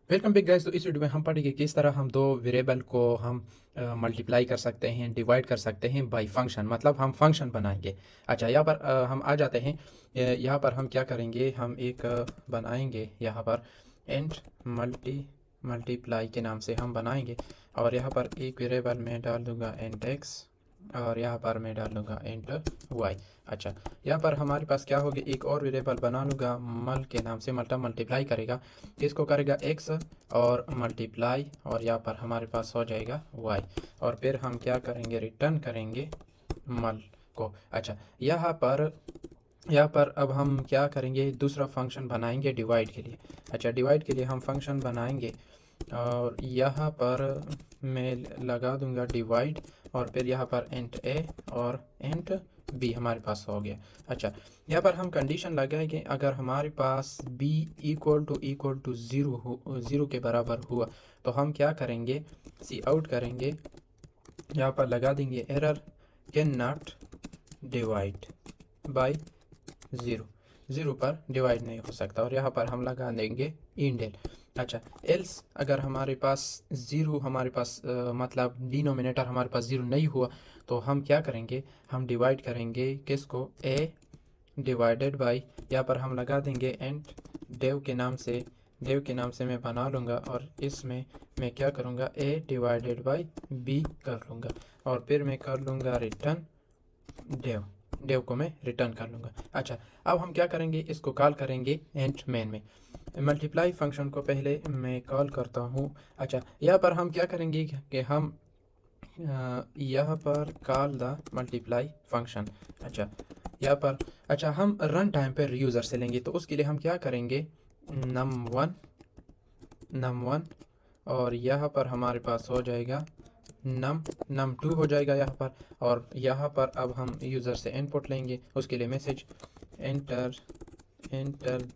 Welcome back guys. तो इस video में हम पढ़ेंगे किस तरह हम दो वेरिएबल को हम मल्टीप्लाई कर सकते हैं, डिवाइड कर सकते हैं बाय फंक्शन, मतलब हम फंक्शन बनाएंगे। अच्छा, यहाँ पर हम आ जाते हैं। यहाँ पर हम क्या करेंगे, हम एक बनाएंगे यहाँ पर एंड मल्टीप्लाई के नाम से हम बनाएंगे। और यहाँ पर एक वेरिएबल में डाल दूंगा एंड एक्स, और यहाँ पर मैं डाल दूंगा एंड वाई। अच्छा, यहाँ पर हमारे पास क्या होगा, एक और वेरिएबल बना लूँगा मल के नाम से, मतलब मल्टीप्लाई करेगा, इसको करेगा एक्स और मल्टीप्लाई, और यहाँ पर हमारे पास हो जाएगा वाई। और फिर हम क्या करेंगे, रिटर्न करेंगे मल को। अच्छा, यहाँ पर अब हम क्या करेंगे, दूसरा फंक्शन बनाएंगे डिवाइड के लिए। अच्छा, डिवाइड के लिए हम फंक्शन बनाएंगे, और यहाँ पर मैं लगा दूंगा डिवाइड, और फिर यहाँ पर एंट ए और एंट बी हमारे पास हो गया। अच्छा, यहाँ पर हम कंडीशन लगाएंगे, अगर हमारे पास बी इक्वल टू ज़ीरो के बराबर हुआ तो हम क्या करेंगे, सी आउट करेंगे, यहाँ पर लगा देंगे error can not divide by zero, zero पर डिवाइड नहीं हो सकता, और यहाँ पर हम लगा देंगे इंडेल। अच्छा, एल्स अगर हमारे पास ज़ीरो, हमारे पास मतलब डिनोमिनेटर हमारे पास ज़ीरो नहीं हुआ तो हम क्या करेंगे, हम डिवाइड करेंगे किसको, ए डिवाइडेड बाय, यहाँ पर हम लगा देंगे एंड देव के नाम से मैं बना लूँगा, और इसमें मैं क्या करूँगा, ए डिवाइडेड बाय बी कर लूँगा, और फिर मैं कर लूँगा रिटर्न देव को मैं रिटर्न कर लूँगा। अच्छा, अब हम क्या करेंगे, इसको कॉल करेंगे एंड मेन में। मल्टीप्लाई फंक्शन को पहले मैं कॉल करता हूँ। अच्छा, यहाँ पर हम क्या करेंगे कि हम यहाँ पर कॉल द मल्टीप्लाई फंक्शन। अच्छा, यहाँ पर अच्छा हम रन टाइम पर यूज़र से लेंगे, तो उसके लिए हम क्या करेंगे, num1 और यहाँ पर हमारे पास हो जाएगा num2 हो जाएगा यहाँ पर। और यहाँ पर अब हम यूज़र से इनपुट लेंगे, उसके लिए message enter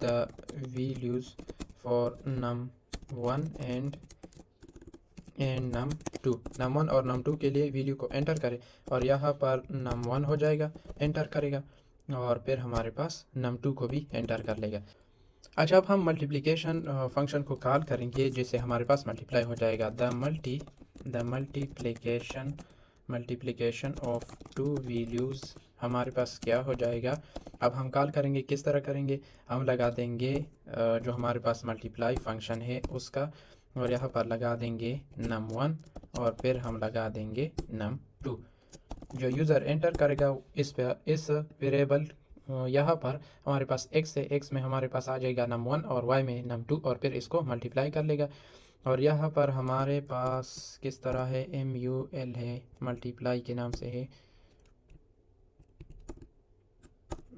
the values for num1 and num1 और num2 के लिए वैल्यू को एंटर करें, और यहाँ पर num1 हो जाएगा, एंटर करेगा, और फिर हमारे पास num2 को भी एंटर कर लेगा। अच्छा, अब हम मल्टीप्लिकेशन फंक्शन को कॉल करेंगे, जिससे हमारे पास मल्टीप्लाई हो जाएगा, the multiplication of two values हमारे पास क्या हो जाएगा। अब हम कॉल करेंगे, किस तरह करेंगे, हम लगा देंगे जो हमारे पास मल्टीप्लाई फंक्शन है उसका, और यहाँ पर लगा देंगे num1, और फिर हम लगा देंगे num2। जो यूज़र एंटर करेगा इस वेरिएबल यहाँ पर हमारे पास x है, x में हमारे पास आ जाएगा num1 और y में num2, और फिर इसको मल्टीप्लाई कर लेगा। और यहाँ पर हमारे पास किस तरह है, MUL है, मल्टीप्लाई के नाम से है।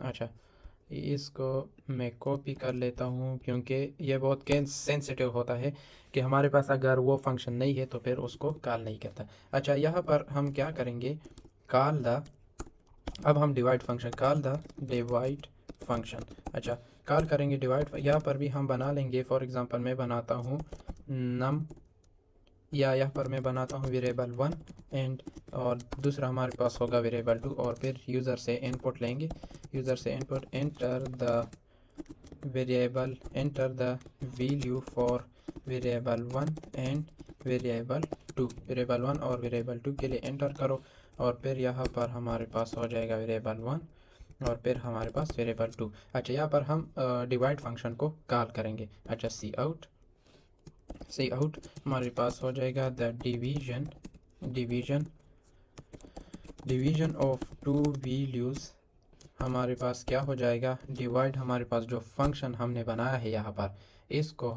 अच्छा, इसको मैं कॉपी कर लेता हूँ, क्योंकि ये बहुत सेंसिटिव होता है कि हमारे पास अगर वो फंक्शन नहीं है तो फिर उसको कॉल नहीं करता। अच्छा, यहाँ पर हम क्या करेंगे, कॉल द, अब हम divide function, call the divide function. अच्छा, कॉल करेंगे डिवाइड, यहाँ पर भी हम बना लेंगे, फॉर एग्जांपल मैं बनाता हूँ नम, या यहाँ पर मैं बनाता हूँ वेरिएबल 1 एंड, और दूसरा हमारे पास होगा वेरिएबल 2, और फिर यूज़र से इनपुट लेंगे, यूज़र से input enter the value for variable 1 and variable 2, variable 1 और वेरिएबल 2 के लिए एंटर करो, और फिर यहाँ पर हमारे पास हो जाएगा वेरिएबल 1 और फिर हमारे पास वेरिएबल 2। अच्छा, यहाँ पर हम डिवाइड फंक्शन को कॉल करेंगे। अच्छा, सी आउट हमारे पास हो जाएगा the division of two values, हमारे पास क्या हो जाएगा, डिवाइड, हमारे पास जो फंक्शन हमने बनाया है यहाँ पर, इसको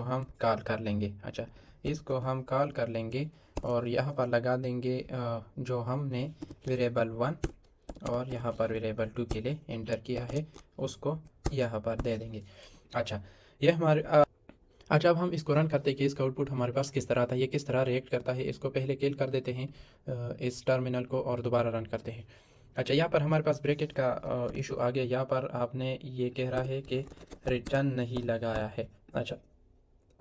हम कॉल कर लेंगे। अच्छा, इसको हम कॉल कर लेंगे, और यहाँ पर लगा देंगे जो हमने वेरिएबल 1 और यहाँ पर वेरिएबल 2 के लिए एंटर किया है उसको यहाँ पर दे देंगे। अच्छा, ये हमारे अच्छा, अब हम इसको रन करते हैं कि इसका आउटपुट हमारे पास किस तरह आता है, ये किस तरह रिएक्ट करता है। इसको पहले किल कर देते हैं इस टर्मिनल को, और दोबारा रन करते हैं। अच्छा, यहाँ पर हमारे पास ब्रैकेट का इशू आ गया, यहाँ पर आपने ये कह रहा है कि रिटर्न नहीं लगाया है। अच्छा,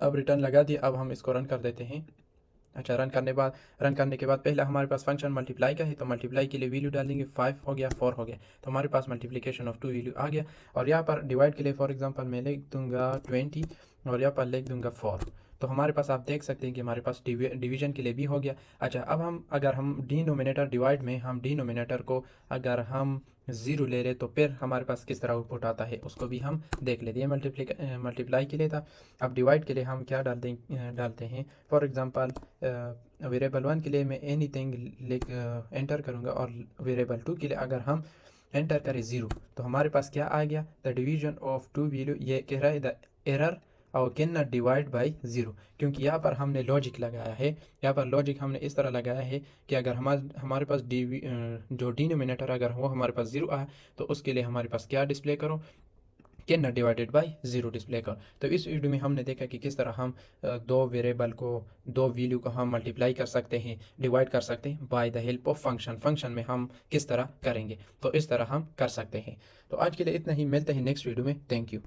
अब रिटर्न लगा दिया, अब हम इसको रन कर देते हैं। अच्छा, रन करने के बाद पहले हमारे पास फंक्शन मल्टीप्लाई का है, तो मल्टीप्लाई के लिए वैल्यू डालेंगे, 5 हो गया, 4 हो गया, तो हमारे पास मल्टीप्लिकेशन ऑफ 2 वैल्यू आ गया। और यहाँ पर डिवाइड के लिए फॉर एग्जांपल मैं लिख दूंगा 20 और यहाँ पर लिख दूंगा 4। तो हमारे पास आप देख सकते हैं कि हमारे पास डिवीजन के लिए भी हो गया। अच्छा, अब अगर हम डिनोमिनेटर डिवाइड में हम डिनोमिनेटर को अगर हम 0 ले रहे तो फिर हमारे पास किस तरह आउटपुट आता है उसको भी हम देख लेते हैं। मल्टीप्लाई के लिए था। अब डिवाइड के लिए हम क्या डालते हैं, फॉर एग्जांपल वेरिएबल 1 के लिए मैं एनीथिंग एंटर करूँगा और वेरिएबल 2 के लिए अगर हम एंटर करें 0 तो हमारे पास क्या आ गया, द डिवीजन ऑफ 2 वैल्यू। ये कह रहा है द एरर और कैन नॉट डिवाइड बाई 0, क्योंकि यहाँ पर हमने लॉजिक लगाया है। यहाँ पर लॉजिक हमने इस तरह लगाया है कि अगर हमारे पास जो डिनोमिनेटर अगर वो हमारे पास 0 आया तो उसके लिए हमारे पास क्या डिस्प्ले करो, can not divided by 0 display करो। तो इस वीडियो में हमने देखा कि किस तरह हम दो वेरिएबल को, दो वैल्यू को हम मल्टीप्लाई कर सकते हैं, डिवाइड कर सकते हैं by the help of function में हम किस तरह करेंगे, तो इस तरह हम कर सकते हैं। तो आज के लिए इतना ही, मिलते हैं नेक्स्ट वीडियो में। Thank you.